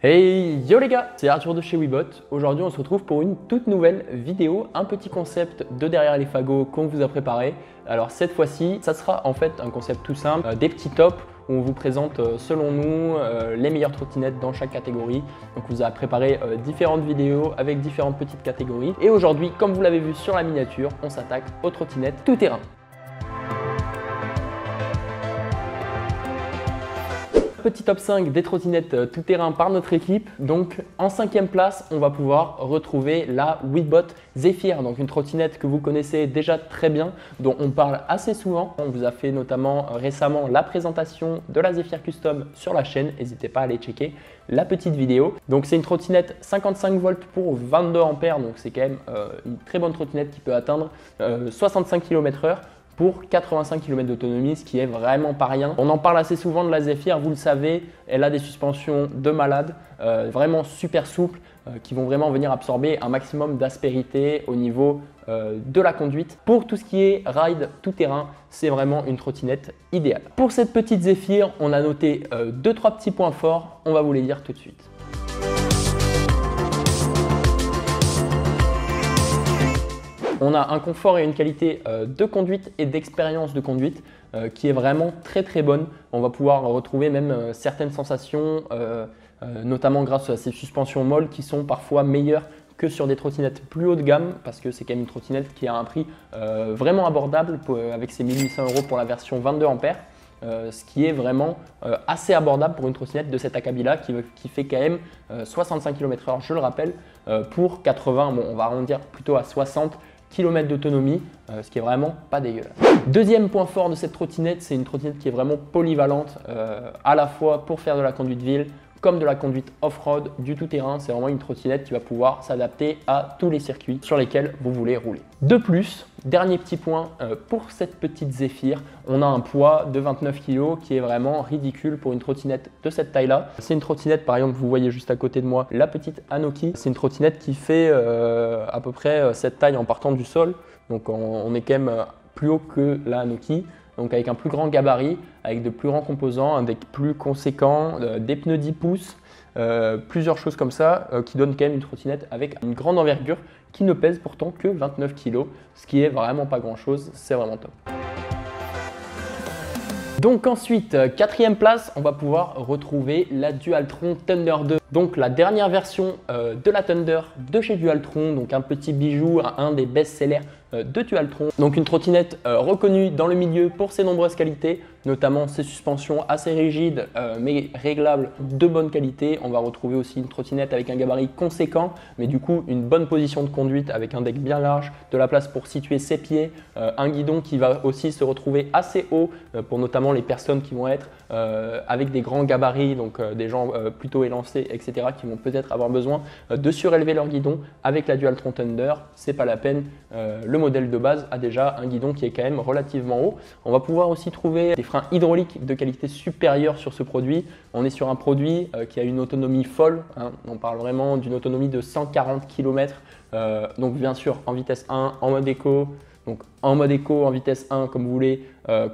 Hey yo les gars, c'est Arthur de chez Webot. Aujourd'hui on se retrouve pour une toute nouvelle vidéo, un petit concept de derrière les fagots qu'on vous a préparé. Alors cette fois-ci, ça sera en fait un concept tout simple, des petits tops où on vous présente selon nous les meilleures trottinettes dans chaque catégorie. Donc on vous a préparé différentes vidéos avec différentes petites catégories. Et aujourd'hui, comme vous l'avez vu sur la miniature, on s'attaque aux trottinettes tout terrain. Petit top 5 des trottinettes tout terrain par notre équipe. Donc en 5e place, on va pouvoir retrouver la Webot Zephyr, donc une trottinette que vous connaissez déjà très bien, dont on parle assez souvent. On vous a fait notamment récemment la présentation de la Zephyr Custom sur la chaîne. N'hésitez pas à aller checker la petite vidéo. Donc c'est une trottinette 55 volts pour 22 ampères, donc c'est quand même une très bonne trottinette qui peut atteindre 65 km/h. Pour 85 km d'autonomie, ce qui est vraiment pas rien. On en parle assez souvent de la Zephyr, vous le savez, elle a des suspensions de malade, vraiment super souples, qui vont vraiment venir absorber un maximum d'aspérité au niveau de la conduite. Pour tout ce qui est ride tout terrain, c'est vraiment une trottinette idéale. Pour cette petite Zephyr, on a noté 2-3 petits points forts, on va vous les dire tout de suite. On a un confort et une qualité de conduite et d'expérience de conduite qui est vraiment très bonne. On va pouvoir retrouver même certaines sensations, notamment grâce à ces suspensions molles qui sont parfois meilleures que sur des trottinettes plus haut de gamme, parce que c'est quand même une trottinette qui a un prix vraiment abordable avec ses 1800 € pour la version 22 ampères. Ce qui est vraiment assez abordable pour une trottinette de cet acabit-là qui fait quand même 65 km/h, je le rappelle, pour 80, bon, on va arrondir plutôt à 60 km d'autonomie, ce qui est vraiment pas dégueulasse. Deuxième point fort de cette trottinette, c'est une trottinette qui est vraiment polyvalente, à la fois pour faire de la conduite ville comme de la conduite off-road, du tout-terrain. C'est vraiment une trottinette qui va pouvoir s'adapter à tous les circuits sur lesquels vous voulez rouler. De plus, dernier petit point, pour cette petite Zephyr, on a un poids de 29 kg qui est vraiment ridicule pour une trottinette de cette taille-là. C'est une trottinette, par exemple, vous voyez juste à côté de moi, la petite Anoki. C'est une trottinette qui fait à peu près cette taille en partant du sol. Donc on est quand même plus haut que la Anoki. Donc avec un plus grand gabarit, avec de plus grands composants, un deck plus conséquent, des pneus 10 pouces, plusieurs choses comme ça qui donnent quand même une trottinette avec une grande envergure qui ne pèse pourtant que 29 kg, ce qui est vraiment pas grand chose, c'est vraiment top. Donc ensuite, 4e place, on va pouvoir retrouver la Dualtron Thunder 2. Donc la dernière version de la Thunder de chez Dualtron, donc un petit bijou, un des best-sellers de Dualtron. Donc une trottinette reconnue dans le milieu pour ses nombreuses qualités, notamment ses suspensions assez rigides mais réglables de bonne qualité. On va retrouver aussi une trottinette avec un gabarit conséquent, mais du coup une bonne position de conduite avec un deck bien large, de la place pour situer ses pieds, un guidon qui va aussi se retrouver assez haut pour notamment les personnes qui vont être avec des grands gabarits, donc des gens plutôt élancés, etc., qui vont peut-être avoir besoin de surélever leur guidon. Avec la Dualtron Thunder, c'est pas la peine. Le modèle de base a déjà un guidon qui est quand même relativement haut. On va pouvoir aussi trouver des freins hydrauliques de qualité supérieure sur ce produit. On est sur un produit qui a une autonomie folle, hein. On parle vraiment d'une autonomie de 140 km. Donc bien sûr en vitesse 1, en mode éco. Donc en mode éco, en vitesse 1 comme vous voulez,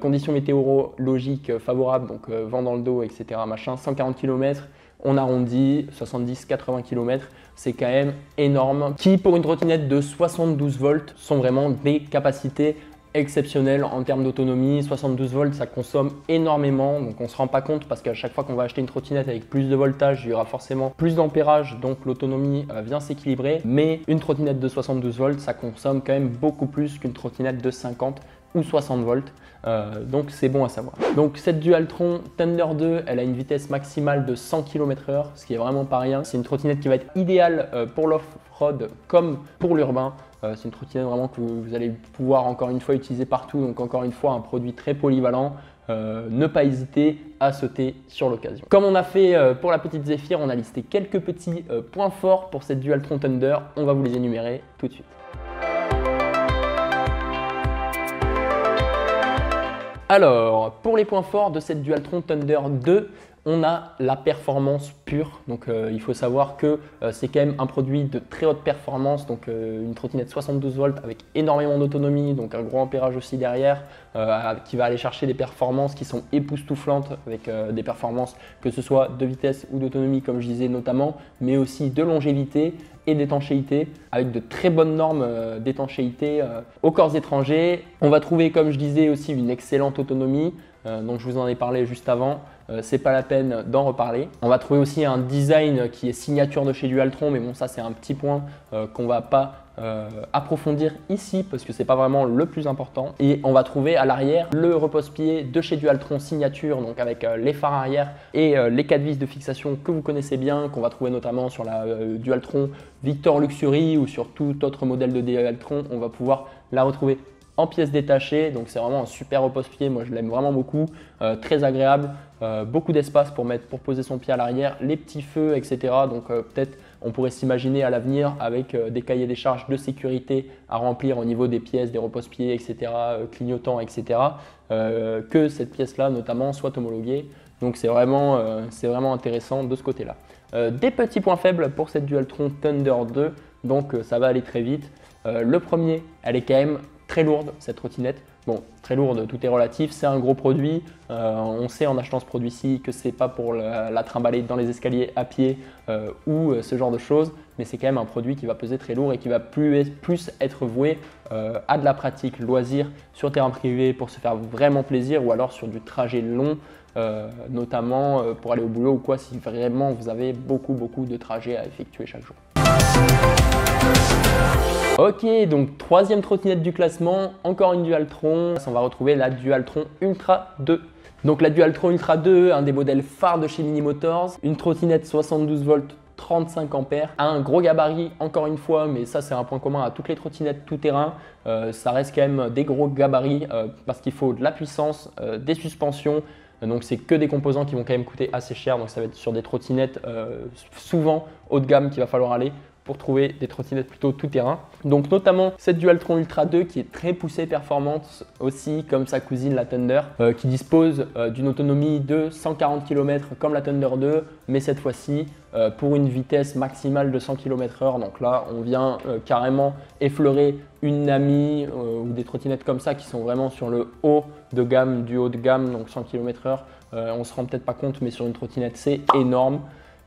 conditions météorologiques favorables, donc vent dans le dos, etc. Machin, 140 km. On arrondit 70-80 km, c'est quand même énorme. Qui pour une trottinette de 72 volts sont vraiment des capacités exceptionnelles en termes d'autonomie. 72 volts, ça consomme énormément, donc on ne se rend pas compte parce qu'à chaque fois qu'on va acheter une trottinette avec plus de voltage, il y aura forcément plus d'ampérage, donc l'autonomie vient s'équilibrer. Mais une trottinette de 72 volts, ça consomme quand même beaucoup plus qu'une trottinette de 50 ou 60 volts. Donc c'est bon à savoir. Donc cette Dualtron Thunder 2, elle a une vitesse maximale de 100 km/h, ce qui est vraiment pas rien. C'est une trottinette qui va être idéale pour l'off-road comme pour l'urbain. C'est une trottinette vraiment que vous allez pouvoir encore une fois utiliser partout. Donc encore une fois un produit très polyvalent. Ne pas hésiter à sauter sur l'occasion. Comme on a fait pour la petite Zephyr, on a listé quelques petits points forts pour cette Dualtron Thunder. On va vous les énumérer tout de suite. Alors, pour les points forts de cette Dualtron Thunder 2, on a la performance pure. Donc il faut savoir que c'est quand même un produit de très haute performance, donc une trottinette 72 volts avec énormément d'autonomie, donc un gros ampérage aussi derrière, qui va aller chercher des performances qui sont époustouflantes, avec des performances que ce soit de vitesse ou d'autonomie comme je disais notamment, mais aussi de longévité et d'étanchéité, avec de très bonnes normes d'étanchéité aux corps étrangers. On va trouver, comme je disais, aussi une excellente autonomie, donc je vous en ai parlé juste avant. C'est pas la peine d'en reparler. On va trouver aussi un design qui est signature de chez Dualtron, mais bon, ça c'est un petit point qu'on va pas approfondir ici parce que c'est pas vraiment le plus important. Et on va trouver à l'arrière le repose-pied de chez Dualtron signature, donc avec les phares arrière et les 4 vis de fixation que vous connaissez bien, qu'on va trouver notamment sur la Dualtron Victor Luxury ou sur tout autre modèle de Dualtron. On va pouvoir la retrouver en pièces détachées, donc c'est vraiment un super repose-pied, moi je l'aime vraiment beaucoup, très agréable, beaucoup d'espace pour poser son pied à l'arrière, les petits feux, etc. Donc peut-être on pourrait s'imaginer à l'avenir avec des cahiers des charges de sécurité à remplir au niveau des pièces, des repose-pieds, etc., clignotants, etc., que cette pièce-là notamment soit homologuée. Donc c'est vraiment intéressant de ce côté-là. Des petits points faibles pour cette Dualtron Thunder 2, donc ça va aller très vite. Le premier, elle est quand même très lourde cette trottinette. Bon, très lourde, tout est relatif, c'est un gros produit. On sait en achetant ce produit-ci que c'est pas pour la trimballer dans les escaliers à pied ou ce genre de choses, mais c'est quand même un produit qui va peser très lourd et qui va plus être voué à de la pratique loisir sur terrain privé pour se faire vraiment plaisir ou alors sur du trajet long, notamment pour aller au boulot ou quoi, si vraiment vous avez beaucoup de trajets à effectuer chaque jour. Ok, donc troisième trottinette du classement, encore une Dualtron. On va retrouver la Dualtron Ultra 2. Donc la Dualtron Ultra 2, un des modèles phares de chez Mini Motors, une trottinette 72 volts 35 ampères, un gros gabarit encore une fois, mais ça c'est un point commun à toutes les trottinettes tout terrain. Ça reste quand même des gros gabarits parce qu'il faut de la puissance, des suspensions. Donc c'est que des composants qui vont quand même coûter assez cher, donc ça va être sur des trottinettes souvent haut de gamme qu'il va falloir aller pour trouver des trottinettes plutôt tout terrain. Donc notamment cette Dualtron Ultra 2 qui est très poussée performance aussi comme sa cousine la Thunder, qui dispose d'une autonomie de 140 km comme la Thunder 2, mais cette fois-ci pour une vitesse maximale de 100 km/h. Donc là on vient carrément effleurer une Nami ou des trottinettes comme ça qui sont vraiment sur le haut de gamme, du haut de gamme, donc 100 km/h. On se rend peut-être pas compte, mais sur une trottinette c'est énorme.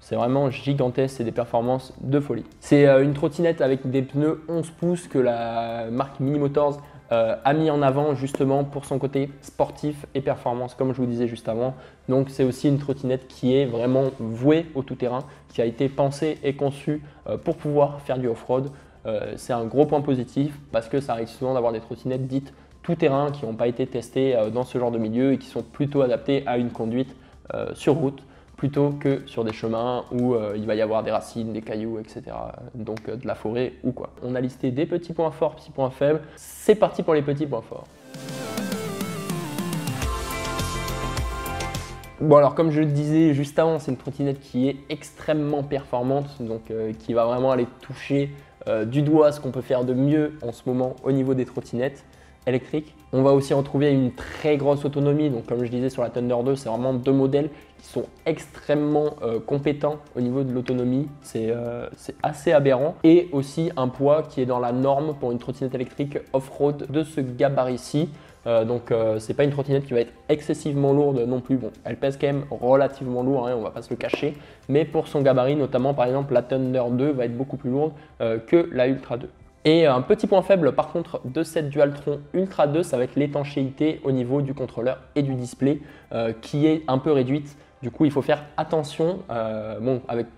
C'est vraiment gigantesque, c'est des performances de folie. C'est une trottinette avec des pneus 11 pouces que la marque Mini Motors a mis en avant justement pour son côté sportif et performance comme je vous disais juste avant. Donc c'est aussi une trottinette qui est vraiment vouée au tout-terrain, qui a été pensée et conçue pour pouvoir faire du off-road. C'est un gros point positif parce que ça arrive souvent d'avoir des trottinettes dites tout-terrain qui n'ont pas été testées dans ce genre de milieu et qui sont plutôt adaptées à une conduite sur route, plutôt que sur des chemins où il va y avoir des racines, des cailloux, etc. Donc de la forêt ou quoi. On a listé des petits points forts, petits points faibles. C'est parti pour les petits points forts. Bon alors comme je le disais juste avant, c'est une trottinette qui est extrêmement performante, donc qui va vraiment aller toucher du doigt ce qu'on peut faire de mieux en ce moment au niveau des trottinettes électriques. On va aussi retrouver une très grosse autonomie, donc comme je disais sur la Thunder 2, c'est vraiment deux modèles qui sont extrêmement compétents au niveau de l'autonomie, c'est assez aberrant. Et aussi un poids qui est dans la norme pour une trottinette électrique off-road de ce gabarit-ci. Donc c'est pas une trottinette qui va être excessivement lourde non plus. Bon, elle pèse quand même relativement lourd, hein, on va pas se le cacher, mais pour son gabarit, notamment par exemple la Thunder 2 va être beaucoup plus lourde que la Ultra 2. Et un petit point faible par contre de cette Dualtron Ultra 2, ça va être l'étanchéité au niveau du contrôleur et du display qui est un peu réduite. Du coup, il faut faire attention,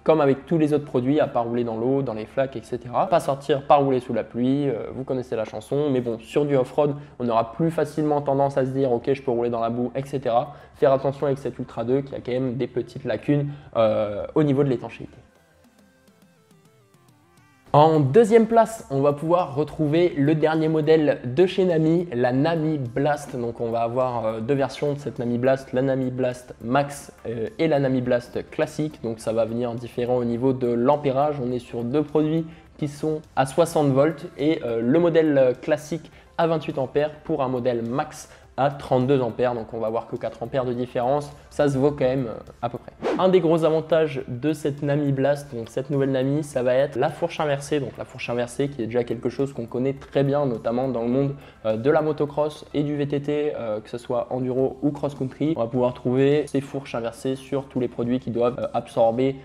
comme avec tous les autres produits, à pas rouler dans l'eau, dans les flaques, etc. Pas sortir, pas rouler sous la pluie, vous connaissez la chanson, mais bon, sur du off-road, on aura plus facilement tendance à se dire « ok, je peux rouler dans la boue, etc. » Faire attention avec cette Ultra 2 qui a quand même des petites lacunes au niveau de l'étanchéité. En deuxième place, on va pouvoir retrouver le dernier modèle de chez Nami, la Nami Blast. Donc on va avoir deux versions de cette Nami Blast, la Nami Blast Max et la Nami Blast classique. Donc ça va venir différent au niveau de l'ampérage. On est sur deux produits qui sont à 60 volts et le modèle classique à 28 ampères pour un modèle Max à 32 ampères. Donc on va voir que 4 ampères de différence, ça se vaut quand même à peu près. Un des gros avantages de cette Nami Blast, donc cette nouvelle Nami, ça va être la fourche inversée. Donc la fourche inversée qui est déjà quelque chose qu'on connaît très bien, notamment dans le monde de la motocross et du VTT, que ce soit enduro ou cross-country. On va pouvoir trouver ces fourches inversées sur tous les produits qui doivent absorber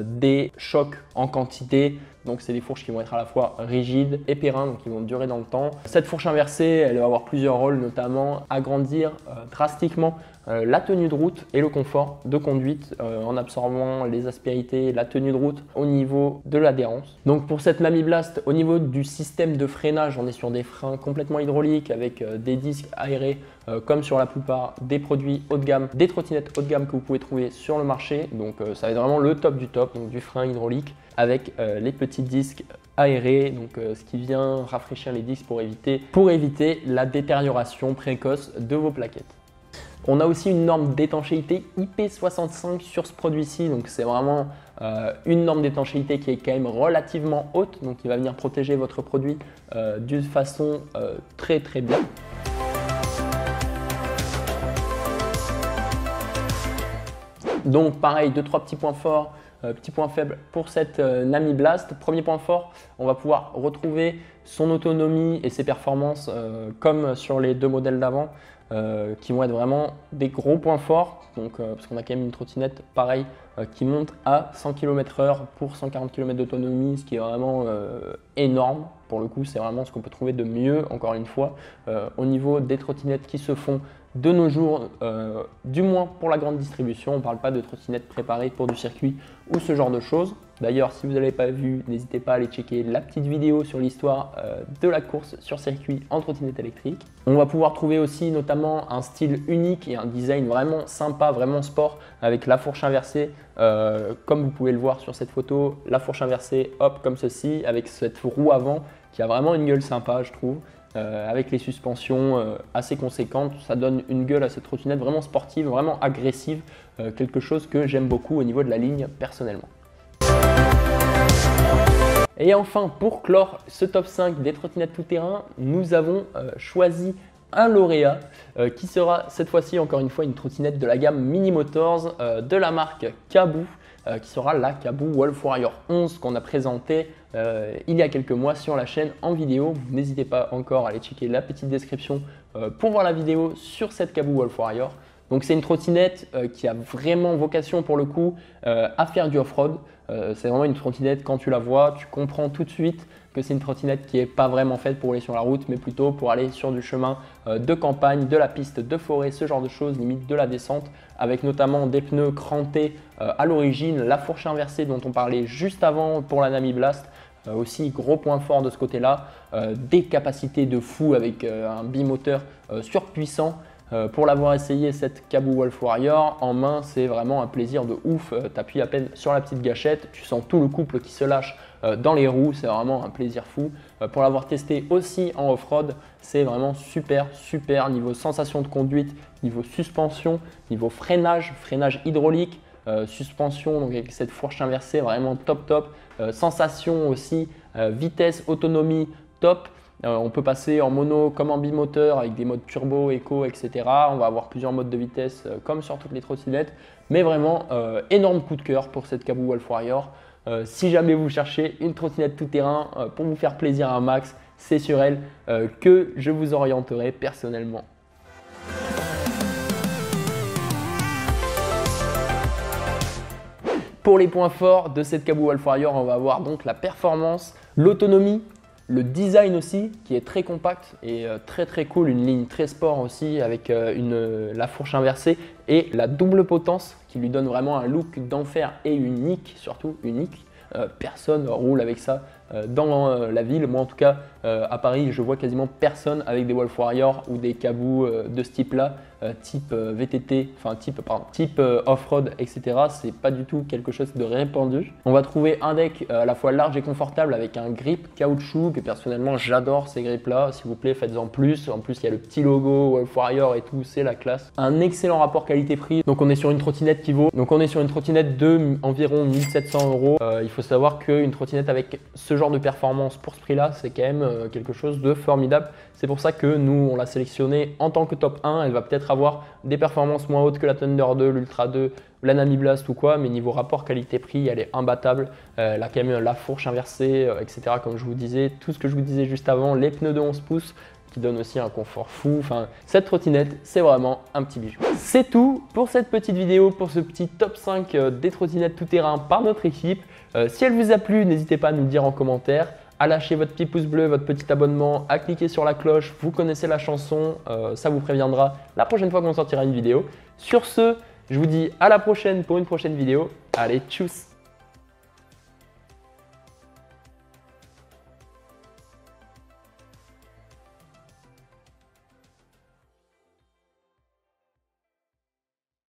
des chocs en quantité. Donc c'est des fourches qui vont être à la fois rigides et périns, donc qui vont durer dans le temps. Cette fourche inversée, elle va avoir plusieurs rôles, notamment agrandir drastiquement la tenue de route et le confort de conduite en absorbant les aspérités, la tenue de route au niveau de l'adhérence. Donc pour cette Nami Blast, au niveau du système de freinage, on est sur des freins complètement hydrauliques avec des disques aérés comme sur la plupart des produits haut de gamme, des trottinettes haut de gamme que vous pouvez trouver sur le marché. Donc ça va être vraiment le top du top, donc du frein hydraulique avec les petits disques aérés, donc ce qui vient rafraîchir les disques pour éviter la détérioration précoce de vos plaquettes. On a aussi une norme d'étanchéité IP65 sur ce produit-ci, donc c'est vraiment une norme d'étanchéité qui est quand même relativement haute, donc qui va venir protéger votre produit d'une façon très bien. Donc pareil, 2-3 petits points forts, petits points faibles pour cette Nami Blast. Premier point fort, on va pouvoir retrouver son autonomie et ses performances comme sur les deux modèles d'avant. Qui vont être vraiment des gros points forts, donc, parce qu'on a quand même une trottinette pareil qui monte à 100 km/h pour 140 km d'autonomie, ce qui est vraiment énorme. Pour le coup, c'est vraiment ce qu'on peut trouver de mieux, encore une fois, au niveau des trottinettes qui se font de nos jours, du moins pour la grande distribution. On ne parle pas de trottinettes préparées pour du circuit ou ce genre de choses. D'ailleurs, si vous n'avez pas vu, n'hésitez pas à aller checker la petite vidéo sur l'histoire de la course sur circuit en trottinette électrique. On va pouvoir trouver aussi notamment un style unique et un design vraiment sympa, vraiment sport, avec la fourche inversée, comme vous pouvez le voir sur cette photo, la fourche inversée, hop, comme ceci, avec cette roue avant qui a vraiment une gueule sympa, je trouve. Avec les suspensions assez conséquentes, ça donne une gueule à cette trottinette vraiment sportive, vraiment agressive, quelque chose que j'aime beaucoup au niveau de la ligne personnellement. Et enfin, pour clore ce top 5 des trottinettes tout-terrain, nous avons choisi un lauréat qui sera cette fois-ci encore une fois une trottinette de la gamme Mini Motors de la marque Caboo, qui sera la Caboo Wolf Warrior 11 qu'on a présenté il y a quelques mois sur la chaîne en vidéo. N'hésitez pas encore à aller checker la petite description pour voir la vidéo sur cette Caboo Wolf Warrior. Donc c'est une trottinette qui a vraiment vocation pour le coup à faire du off-road. C'est vraiment une trottinette, quand tu la vois, tu comprends tout de suite que c'est une trottinette qui n'est pas vraiment faite pour aller sur la route, mais plutôt pour aller sur du chemin de campagne, de la piste de forêt, ce genre de choses, limite de la descente, avec notamment des pneus crantés à l'origine, la fourche inversée dont on parlait juste avant pour la Nami Blast. Aussi gros point fort de ce côté-là, des capacités de fou avec un bimoteur surpuissant. Pour l'avoir essayé, cette Caboo Wolf Warrior en main, c'est vraiment un plaisir de ouf. Tu appuies à peine sur la petite gâchette, tu sens tout le couple qui se lâche dans les roues, c'est vraiment un plaisir fou. Pour l'avoir testé aussi en off-road, c'est vraiment super niveau sensation de conduite, niveau suspension, niveau freinage hydraulique, suspension donc avec cette fourche inversée, vraiment top. Sensation aussi, vitesse, autonomie top. On peut passer en mono comme en bimoteur avec des modes turbo, éco, etc. On va avoir plusieurs modes de vitesse comme sur toutes les trottinettes. Mais vraiment, énorme coup de cœur pour cette Caboo Wolf Warrior. Si jamais vous cherchez une trottinette tout-terrain pour vous faire plaisir un max, c'est sur elle que je vous orienterai personnellement. Pour les points forts de cette Caboo Wolf Warrior, on va avoir donc la performance, l'autonomie, le design aussi qui est très compact et très cool, une ligne très sport aussi avec la fourche inversée et la double potence qui lui donne vraiment un look d'enfer et unique, surtout unique. Personne roule avec ça dans la ville. Moi en tout cas à Paris je vois quasiment personne avec des Wolf Warrior ou des Caboo de ce type là, type VTT, enfin type off-road, etc. C'est pas du tout quelque chose de répandu. On va trouver un deck à la fois large et confortable avec un grip caoutchouc que personnellement j'adore ces grips là, s'il vous plaît faites-en plus. En plus il y a le petit logo Wolf Warrior et tout, c'est la classe. Un excellent rapport qualité-prix. Donc on est sur une trottinette de environ 1700 €. Il faut savoir qu'une trottinette avec ce genre de performance pour ce prix-là, c'est quand même quelque chose de formidable. C'est pour ça que nous, on l'a sélectionnée en tant que top 1. Elle va peut-être avoir des performances moins hautes que la Thunder 2, l'Ultra 2, la Nami Blast ou quoi, mais niveau rapport qualité-prix, elle est imbattable. Elle a quand même la fourche inversée, etc. Comme je vous disais, tout ce que je vous disais juste avant, les pneus de 11 pouces, qui donne aussi un confort fou. Enfin, cette trottinette, c'est vraiment un petit bijou. C'est tout pour cette petite vidéo, pour ce petit top 5 des trottinettes tout-terrain par notre équipe. Si elle vous a plu, n'hésitez pas à nous le dire en commentaire, à lâcher votre petit pouce bleu, votre petit abonnement, à cliquer sur la cloche. Vous connaissez la chanson, ça vous préviendra la prochaine fois qu'on sortira une vidéo. Sur ce, je vous dis à la prochaine pour une prochaine vidéo. Allez, tchuss!